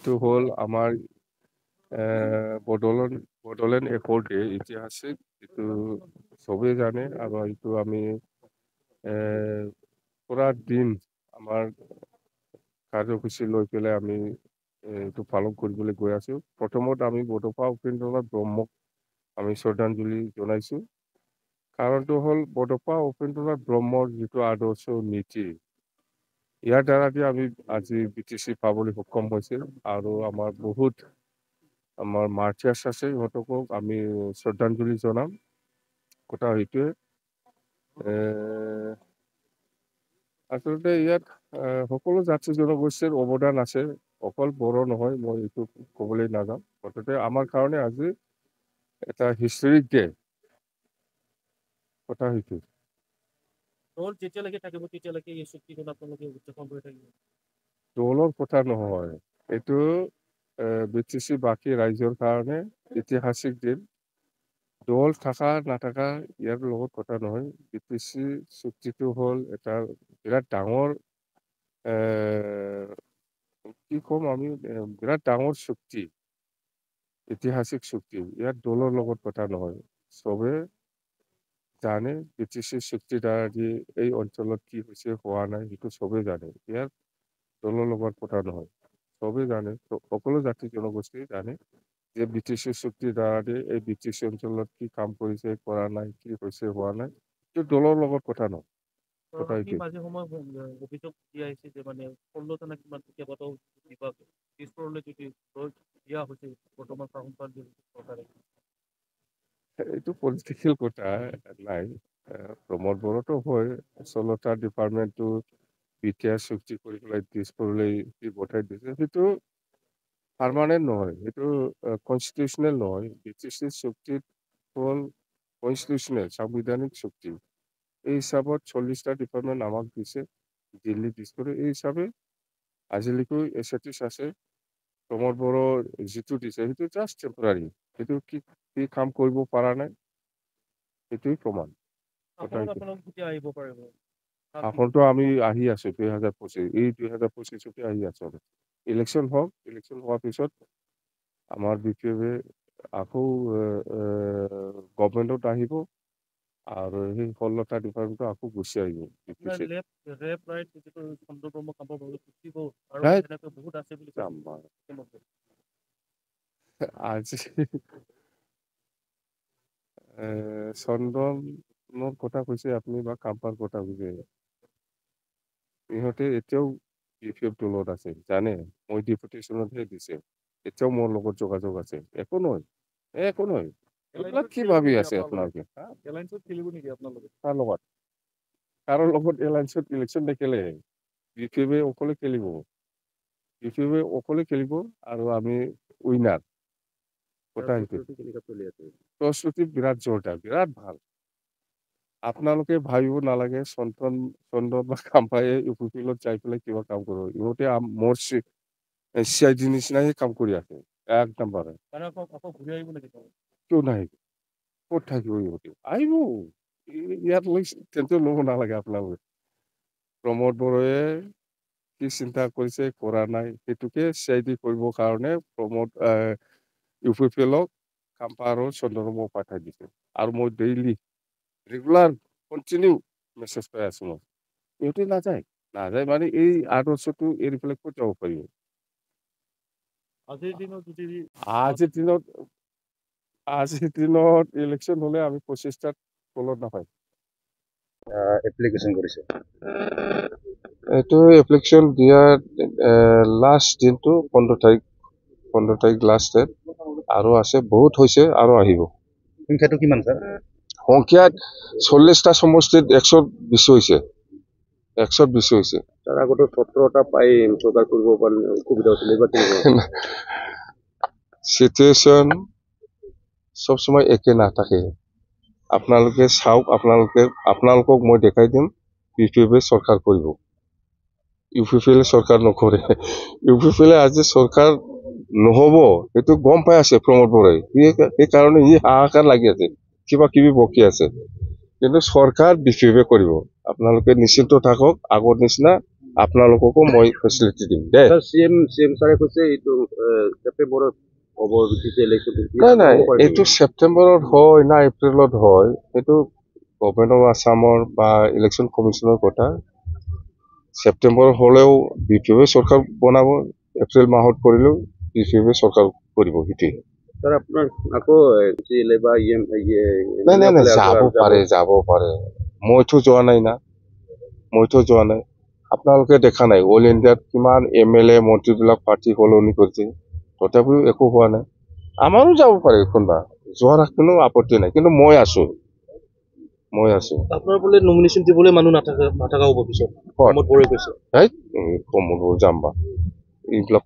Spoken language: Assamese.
এইটো হ'ল আমাৰ বডোলেণ্ড একৰ্ডে ঐতিহাসিক, এইটো চবেই জানে। আৰু এইটো আমি পুৰা দিন আমাৰ কাৰ্যসূচী লৈ পেলাই আমি এইটো পালন কৰিবলৈ গৈ আছো। প্ৰথমত আমি বডোফা উপেন্দ্ৰনাথ ব্ৰহ্মক আমি শ্ৰদ্ধাঞ্জলি জনাইছো। কাৰণটো হ'ল বডোফা উপেন্দ্ৰনাথ ব্ৰহ্মৰ যিটো আদৰ্শ নীতি, ইয়াৰ দ্বাৰা আমি আজি BTC পাবলৈ সক্ষম হৈছিল। আৰু আমাৰ বহুত মাৰ্টিয়াৰ্ছ আছে, সিহঁতকো আমি শ্ৰদ্ধাঞ্জলি জনাম। কথা সেইটোৱে। আচলতে ইয়াত সকলো জাতি জনগোষ্ঠীৰ অৱদান আছে, অকল বড়ো নহয়, মই এইটো ক'বলৈ নাযাওঁ। মুঠতে আমাৰ কাৰণে আজি এটা হিষ্টৰিক ডে, কথা সেইটো। যেতিয়ালৈকে থাকিব তেতিয়ালৈকে এই চুক্তিখন আপোনালোকে উদযাপন কৰি থাকিব? দলৰ কথা নহয়, এইটো BTC বাকী ৰাইজৰ কাৰণে ঐতিহাসিক দিন। দল থাকা নাথাকা ইয়াৰ লগত কথা নহয়। BTC চুক্তিটো হ'ল এটা বিৰাট ডাঙৰ কি ক'ম আমি, বিৰাট ডাঙৰ চুক্তি, ঐতিহাসিক চুক্তি। ইয়াত দলৰ লগত কথা নহয়। চবে জানে BTC চুক্তিৰ দ্বাৰা এই অঞ্চলত কি হৈছে হোৱা নাই, সেইটো চবেই জানে। ইয়াত দলৰ লগত কথা নহয়, চবেই জানে, সকলো জাতি জনগোষ্ঠী জানে যে BTC চুক্তিৰ দ্বাৰা এই BTC অঞ্চলত কি কাম কৰিছে, কৰা নাই, কি হৈছে হোৱা নাই, এইটো দলৰ লগত কথা নহয়। মাজে সময় অভিযোগ দিয়া আহিছে যে 16টা নে কিমান কেইবাটাও বিভাগ দিছপুৰলৈ দিয়া হৈছে বৰ্তমান শাসনকাল চৰকাৰে। এইটো পলিটিকেল কথা নাই। প্ৰমোদ বড়োতো হয়, 16টা ডিপাৰ্টমেণ্টটো BTR চুক্তি কৰি পেলাই দিছপুৰলৈ পঠাই দিছে। সেইটো পাৰ্মানেণ্ট নহয়, সেইটো কনষ্টিটিউচনেল নহয়। BTC চুক্তিত হ'ল কনষ্টিটিউচনেল, সাংবিধানিক চুক্তি। এই হিচাপত 40টা ডিপাৰ্টমেণ্ট আমাক দিছে, দিল্লী দিছপুৰ। এই হিচাপে আজিলৈকে এছএটিছ আছে। প্ৰমোদ বড়ো যিটো দিছে সেইটো জাষ্ট টেম্পৰাৰী, সেইটো কি কাম কৰিব পৰা নাই, সেইটোৱেই প্ৰমাণ। আসনটো আমি আহি আছো 2025, এই 2025 আহি আছো। ইলেকশ্যন হওক, ইলেকশ্যন হোৱাৰ পিছত আমাৰ BPF আকৌ গভমেণ্টত আহিব আৰু সেই 16টা ডিপাৰ্টমেণ্টটো আকৌ গুচি আহিব। আজি চন্দনৰ কথা কৈছে আপুনি বা কাম্পাৰ কথা কৈছে, ইহঁতে এতিয়াও BPF দলত আছে, জানে। মই ডেপুটেশ্যনতহে দিছে, এতিয়াও মোৰ লগত যোগাযোগ আছে। একো নহয়, একো নহয়। এইবিলাক কি ভাবি আছে আপোনালোকে? কাৰ লগত? কাৰো লগত এলায়েন্সত ইলেকশ্যন নেখেলে। BPF অকলে খেলিব, BPF অকলে খেলিব আৰু আমি উইনাৰ। প্ৰস্তুতি বিৰাট জোৰদাৰ, বিৰাট ভাল। আপোনালোকে ভাবিব নালাগে চন্দন বা কাম্পায়ে UPPত যাই পেলাই কিবা কাম কৰিব। ইহঁতে মোৰ CID নিচিনাই কাম কৰি আছে, এক নম্বৰে। কিয় নাহিব? ক'ত থাকিব ইহঁতে? আহিব। ইয়াত টেনচন ল'ব নালাগে আপোনালোকে। প্ৰমোদ বড়োৱে কি চিন্তা কৰিছে, কৰা নাই, সেইটোকে CID কৰিবৰ কাৰণে UPPক কাম্পা আৰু চন্দনক মই পঠাই দিছে। আৰু মই ডেইলি ৰেগুলাৰ কণ্টিনিউ মেছেজ পাই আছো। মই ইহঁতে নাযায় মানে এই আদৰ্শটো এৰি পেলাই ক'ত যাব পাৰিব? আজিৰ দিনত ইলেকশ্যন হলে আমি 25টাত তলত নাপায়। এপ্লিকেশ্যন কৰিছে, এইটো এপ্লিকেশ্যন দিয়াৰ লাষ্ট দিনটো 15 তাৰিখ লাষ্ট ডেট। আৰু আছে, বহুত হৈছে আৰু আহিব। সংখ্যাটো কিমান ছাৰ? সংখ্যাত 40টা সমষ্টিত 120 হৈছে, 120 হৈছে। তাৰ আগতে 17টা পাই প্ৰচাৰ কৰিব পাৰিলে সুবিধা হৈছিল, এইবাৰ চিটুৱেশ্যন সব সময় একে নাথাকে। আপোনালোকে চাওক, আপোনালোকক মই দেখাই দিম BPF চৰকাৰ কৰিব, UPPলে চৰকাৰ নকৰে। UPPলে আজি চৰকাৰ নহব সেইটো গম পাই আছে প্ৰমোদ বড়োই, সেইকাৰণে হাহাকাৰ লাগি আছে, কিবা কিবি বকি আছে। কিন্তু চৰকাৰ BPF কৰিব। আপোনালোকে নিশ্চিন্ত থাকক, আগৰ নিচিনা আপোনালোককো মই ফেচিলিটি দিম। CM ছাৰে কৈছে এইটো ছেপ্টেম্বৰত হ'ব বিটিছে ইলেকশ্যন নাই এইটো ছেপ্টেম্বৰত হয় না এপ্ৰিলত হয় এইটো গভৰ্ণমেণ্ট অফ আছামৰ বা ইলেকশ্যন কমিশ্যনৰ কথা ছেপ্টেম্বৰ হ'লেও BPF চৰকাৰ বনাব এপ্ৰিল মাহত কৰিলেও BPF চৰকাৰ কৰিব সেইটোৱে ছাৰ আপোনাৰ আকৌ জিলে বা নাই যাব পাৰে মইতো যোৱা নাই না আপোনালোকে দেখা নাই অল ইণ্ডিয়াত কিমান MLA মন্ত্ৰীবিলাক পাৰ্টি সলনি কৰিছে তথাপিও একো হোৱা নাই আমাৰো যাব পাৰে কোনোবা যোৱাৰ কোনো আপত্তি নাই কিন্তু মই আছো আপোনাৰ বোলে নমিনেশ্যন দিবলৈ মানুহ নাথাকা হ'ব পিছত কমত যাম বা এইবিলাক